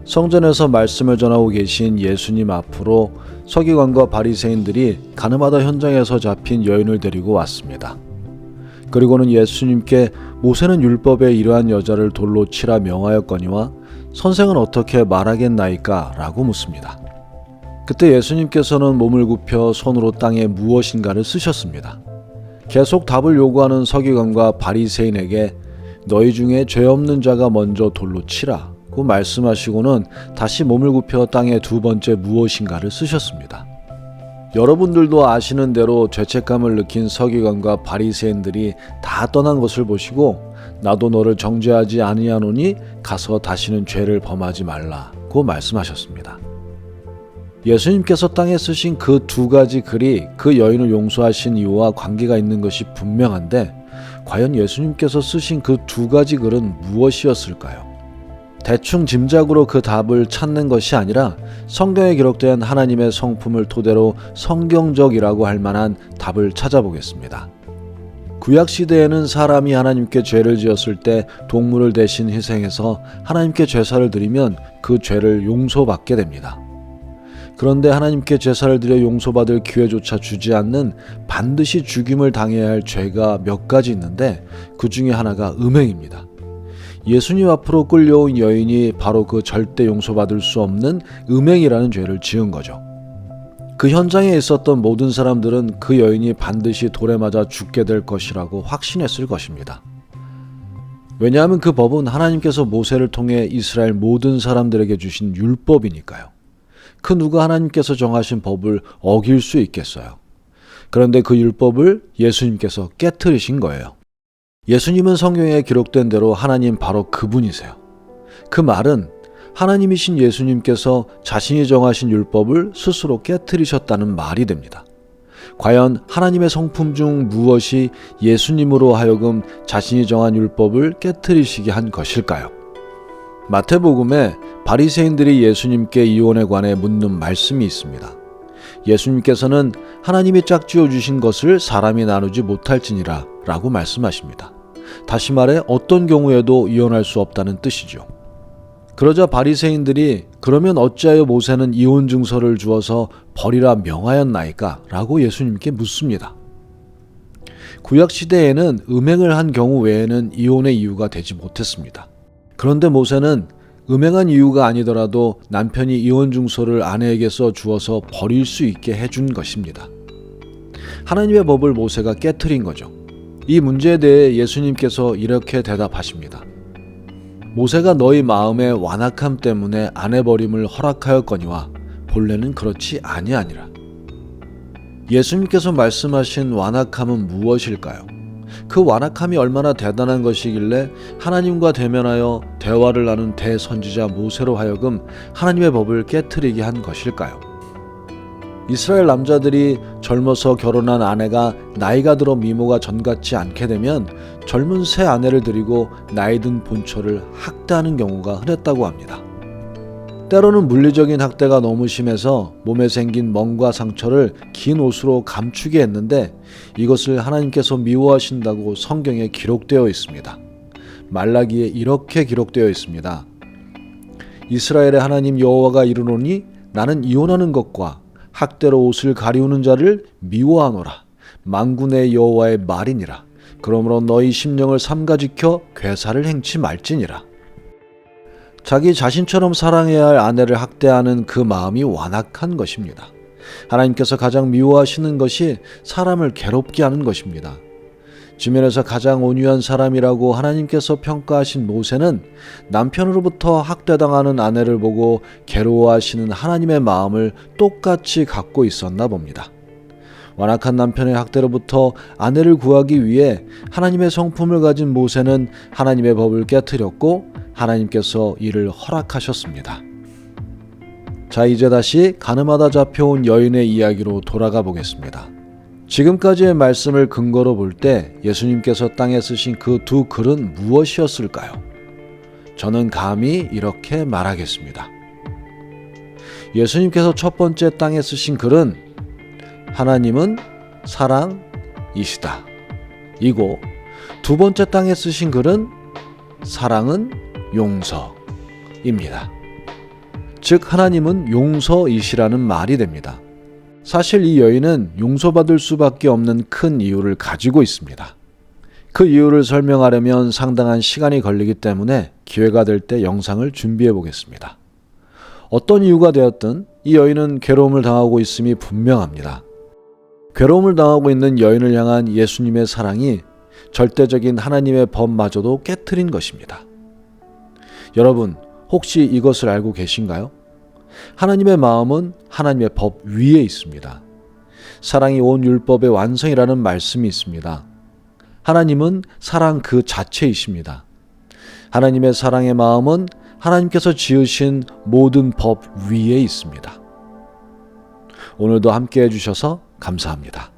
성전에서 말씀을 전하고 계신 예수님 앞으로 서기관과 바리새인들이 가늠하다 현장에서 잡힌 여인을 데리고 왔습니다. 그리고는 예수님께 모세는 율법에 이러한 여자를 돌로 치라 명하였거니와 선생은 어떻게 말하겠나이까? 라고 묻습니다. 그때 예수님께서는 몸을 굽혀 손으로 땅에 무엇인가를 쓰셨습니다. 계속 답을 요구하는 서기관과 바리새인에게 너희 중에 죄 없는 자가 먼저 돌로 치라고 말씀하시고는 다시 몸을 굽혀 땅에 두 번째 무엇인가를 쓰셨습니다. 여러분들도 아시는 대로 죄책감을 느낀 서기관과 바리새인들이 다 떠난 것을 보시고 나도 너를 정죄하지 아니하노니 가서 다시는 죄를 범하지 말라고 말씀하셨습니다. 예수님께서 땅에 쓰신 그 두 가지 글이 그 여인을 용서하신 이유와 관계가 있는 것이 분명한데 과연 예수님께서 쓰신 그 두 가지 글은 무엇이었을까요? 대충 짐작으로 그 답을 찾는 것이 아니라 성경에 기록된 하나님의 성품을 토대로 성경적이라고 할 만한 답을 찾아보겠습니다. 구약시대에는 사람이 하나님께 죄를 지었을 때 동물을 대신 희생해서 하나님께 제사를 드리면 그 죄를 용서받게 됩니다. 그런데 하나님께 제사를 드려 용서받을 기회조차 주지 않는 반드시 죽임을 당해야 할 죄가 몇 가지 있는데 그 중에 하나가 음행입니다. 예수님 앞으로 끌려온 여인이 바로 그 절대 용서받을 수 없는 음행이라는 죄를 지은 거죠. 그 현장에 있었던 모든 사람들은 그 여인이 반드시 돌에 맞아 죽게 될 것이라고 확신했을 것입니다. 왜냐하면 그 법은 하나님께서 모세를 통해 이스라엘 모든 사람들에게 주신 율법이니까요. 그 누가 하나님께서 정하신 법을 어길 수 있겠어요. 그런데 그 율법을 예수님께서 깨트리신 거예요. 예수님은 성경에 기록된 대로 하나님 바로 그분이세요. 그 말은 하나님이신 예수님께서 자신이 정하신 율법을 스스로 깨트리셨다는 말이 됩니다. 과연 하나님의 성품 중 무엇이 예수님으로 하여금 자신이 정한 율법을 깨트리시게 한 것일까요? 마태복음에 바리새인들이 예수님께 이혼에 관해 묻는 말씀이 있습니다. 예수님께서는 하나님이 짝지어 주신 것을 사람이 나누지 못할지니라 라고 말씀하십니다. 다시 말해 어떤 경우에도 이혼할 수 없다는 뜻이죠. 그러자 바리새인들이 그러면 어찌하여 모세는 이혼 증서를 주어서 버리라 명하였나이까? 라고 예수님께 묻습니다. 구약시대에는 음행을 한 경우 외에는 이혼의 이유가 되지 못했습니다. 그런데 모세는 음행한 이유가 아니더라도 남편이 이혼 증서를 아내에게서 주어서 버릴 수 있게 해준 것입니다. 하나님의 법을 모세가 깨트린 거죠. 이 문제에 대해 예수님께서 이렇게 대답하십니다. 모세가 너희 마음의 완악함 때문에 아내 버림을 허락하였거니와 본래는 그렇지 아니하니라. 예수님께서 말씀하신 완악함은 무엇일까요? 그 완악함이 얼마나 대단한 것이길래 하나님과 대면하여 대화를 나눈 대선지자 모세로 하여금 하나님의 법을 깨트리게 한 것일까요? 이스라엘 남자들이 젊어서 결혼한 아내가 나이가 들어 미모가 전같지 않게 되면 젊은 새 아내를 들이고 나이 든 본처를 학대하는 경우가 흔했다고 합니다. 때로는 물리적인 학대가 너무 심해서 몸에 생긴 멍과 상처를 긴 옷으로 감추게 했는데 이것을 하나님께서 미워하신다고 성경에 기록되어 있습니다. 말라기에 이렇게 기록되어 있습니다. 이스라엘의 하나님 여호와가 이르노니 나는 이혼하는 것과 학대로 옷을 가리우는 자를 미워하노라. 만군의 여호와의 말이니라. 그러므로 너희 심령을 삼가지켜 괴사를 행치 말지니라. 자기 자신처럼 사랑해야 할 아내를 학대하는 그 마음이 완악한 것입니다. 하나님께서 가장 미워하시는 것이 사람을 괴롭게 하는 것입니다. 지면에서 가장 온유한 사람이라고 하나님께서 평가하신 모세는 남편으로부터 학대당하는 아내를 보고 괴로워하시는 하나님의 마음을 똑같이 갖고 있었나 봅니다. 완악한 남편의 학대로부터 아내를 구하기 위해 하나님의 성품을 가진 모세는 하나님의 법을 깨트렸고 하나님께서 이를 허락하셨습니다. 자, 이제 다시 가늠하다 잡혀온 여인의 이야기로 돌아가 보겠습니다. 지금까지의 말씀을 근거로 볼 때 예수님께서 땅에 쓰신 그 두 글은 무엇이었을까요? 저는 감히 이렇게 말하겠습니다. 예수님께서 첫 번째 땅에 쓰신 글은 하나님은 사랑이시다 이고 두 번째 땅에 쓰신 글은 사랑은 용서입니다. 즉 하나님은 용서이시라는 말이 됩니다. 사실 이 여인은 용서받을 수밖에 없는 큰 이유를 가지고 있습니다. 그 이유를 설명하려면 상당한 시간이 걸리기 때문에 기회가 될 때 영상을 준비해 보겠습니다. 어떤 이유가 되었든 이 여인은 괴로움을 당하고 있음이 분명합니다. 괴로움을 당하고 있는 여인을 향한 예수님의 사랑이 절대적인 하나님의 법마저도 깨트린 것입니다. 여러분, 혹시 이것을 알고 계신가요? 하나님의 마음은 하나님의 법 위에 있습니다. 사랑이 온 율법의 완성이라는 말씀이 있습니다. 하나님은 사랑 그 자체이십니다. 하나님의 사랑의 마음은 하나님께서 지으신 모든 법 위에 있습니다. 오늘도 함께 해주셔서 감사합니다.